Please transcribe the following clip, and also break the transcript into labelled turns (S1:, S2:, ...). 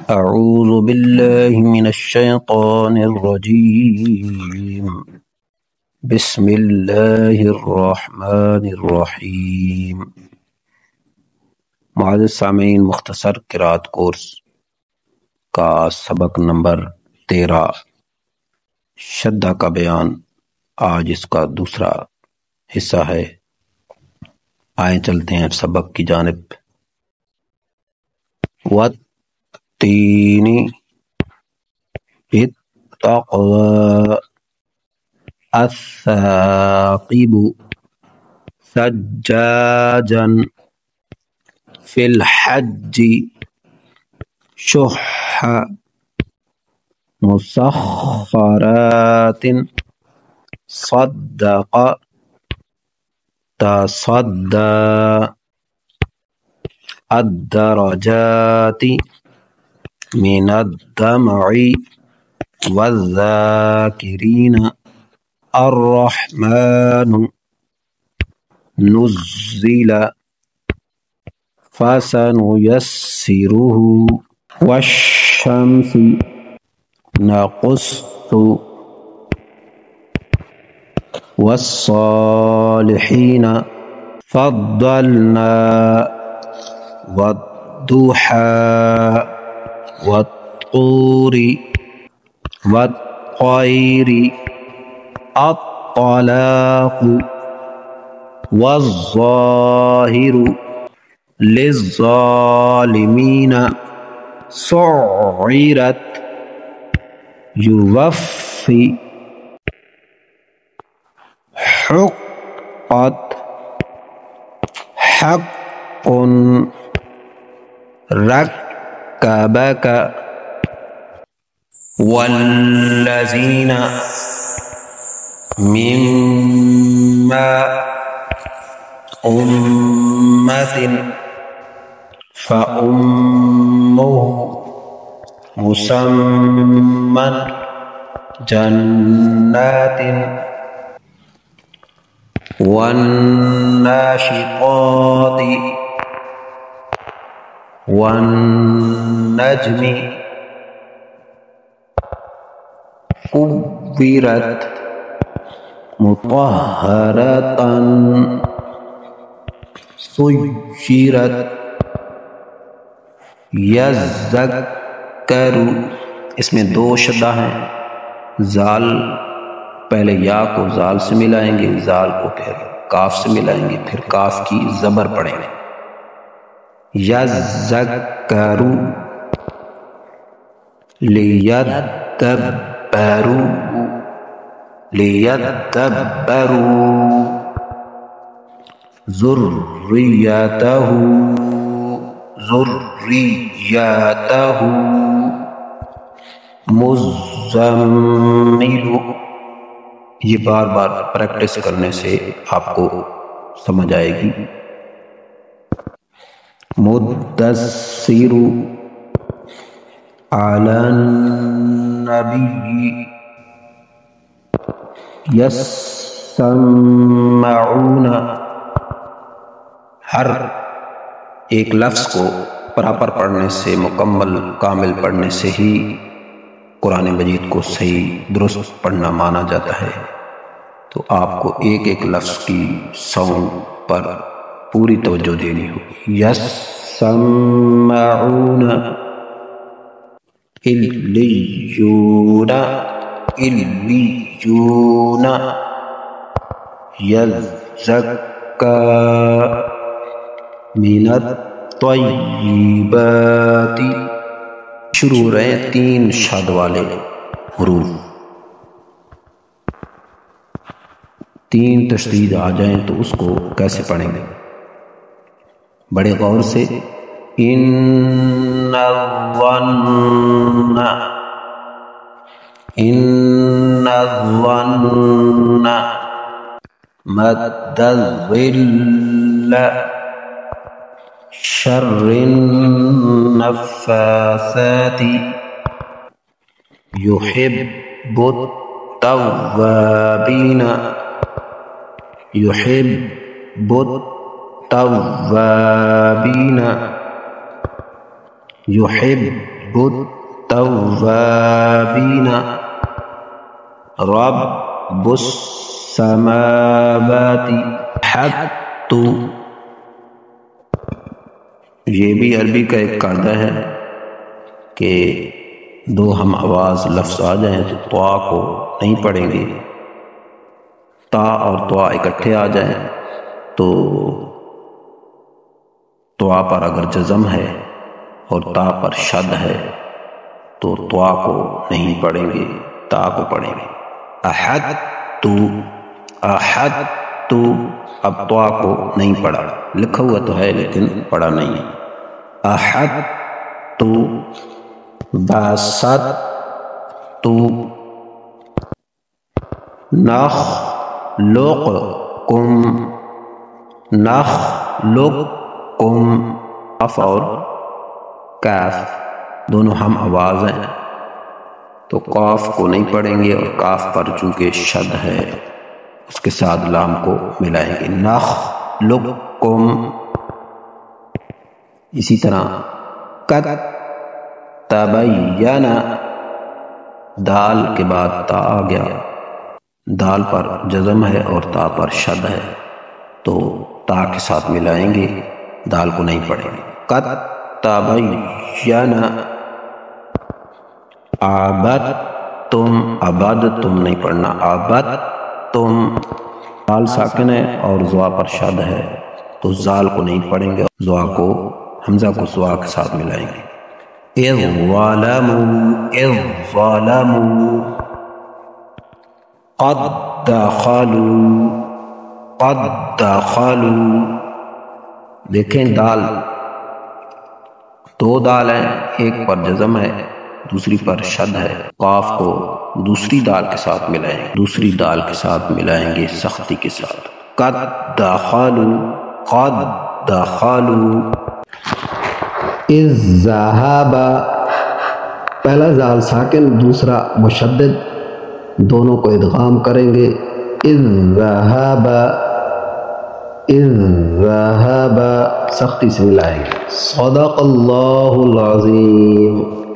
S1: أعوذ بالله من الشيطان الرجيم. بسم الله الرحمن الرحیم۔ معزز سامعین، مختصر قرأت کورس کا سبق نمبر 13 شدہ کا بیان آج اس کا دوسرا حصہ ہے۔ آئیں چلتے ہیں سبق کی جانب۔ والتین بالتقوى الثاقب سجاجا في الحج شح مسخرات صدق تصدى الدرجات من الدمع والذاكرين الرحمن نزل فسنيسره والشمس نقص والصالحين فضلنا والضحى والطور والطير الطلاق والظاهر للظالمين سعرت يوفي حقت حق ركبك والذين مما أمة فأمه مسمى جنات والناشطات والنجم كبرت مطهرة سجرت یذکر، اس میں دو شدہ ہیں۔ زال پہلے یا کو زال سے ملائیں گے، زال کو پھر کاف سے ملائیں گے، پھر کاف کی زبر پڑھیں گے۔ یذکر لیدبروا ذریتہ مزمل۔ یہ بار بار پریکٹس کرنے سے آپ کو سمجھ آئے گی۔ مدثر علی النبی یسمعون، ہر ایک لفظ کو پراپر پڑھنے سے، مکمل کامل پڑھنے سے ہی قرآن مجید کو صحیح درست پڑھنا مانا جاتا ہے۔ تو آپ کو ایک ایک لفظ کی ساؤنڈ پر پوری توجہ دینی ہوگی۔ یسمعون، الیون الیون، یزکا من الطیبات، شروع رہے تین شد والے حروف، تین تشدید آ جائیں تو اس کو کیسے پڑھیں گے؟ بڑے غور سے۔ ان الظن، ان الظن مد الظل شر النفاثات يحب التوابين يحب التوابين يحب التوابین رب السماوات حت، یہ بھی عربی کا ایک قاعدہ ہے کہ دو ہم آواز لفظ آ جائیں تو طا کو نہیں پڑھیں گے، تا اور طا اکٹھے آ جائیں تو طا پر اگر جزم ہے اور تا پر شد ہے تو طا کو نہیں پڑھیں گے، تا کو پڑھیں گے۔ احدت، احدت، اب طا کو نہیں پڑھا، لکھا ہوا تو ہے لیکن پڑھا نہیں۔ احدت بسطت نخلقکم، نخلقکم، قاف اور کاف دونوں ہم آواز ہیں تو قاف کو نہیں پڑھیں گے، اور کاف پر چونکہ شد ہے اس کے ساتھ لام کو ملائیں گے، نخلقکم۔ اسی طرح قد تبین، دال کے بعد تا آ گیا، دال پر جزم ہے اور تا پر شد ہے تو تا کے ساتھ ملائیں گے، دال کو نہیں پڑھیں گے۔ قد تبین عبدتم، عبدتم نہیں پڑھنا، عبدتم، دال ساکن ہے اور زوا پر شد ہے تو زال کو نہیں پڑھیں گے، زوا کو حمزہ کو زوا کے ساتھ ملائیں گے۔ اذ ظلموا، اذ ظلموا، قد دخلوا، قد دخلوا، دیکھیں دال دو دال ہیں، ایک پر جزم ہے دوسری پر شد ہے، قاف کو دوسری دال کے ساتھ ملائیں گے، دوسری دال کے ساتھ ملائیں گے سختی کے ساتھ۔ قد دخلوا، قد دخلوا۔ اذ ذهب، پہلا زال ساکن دوسرا مشدد، دونوں کو ادغام کریں گے۔ اذ ذهب، اذ ذهب، سختی سے ملائیں گے۔ صدق اللہ العظیم۔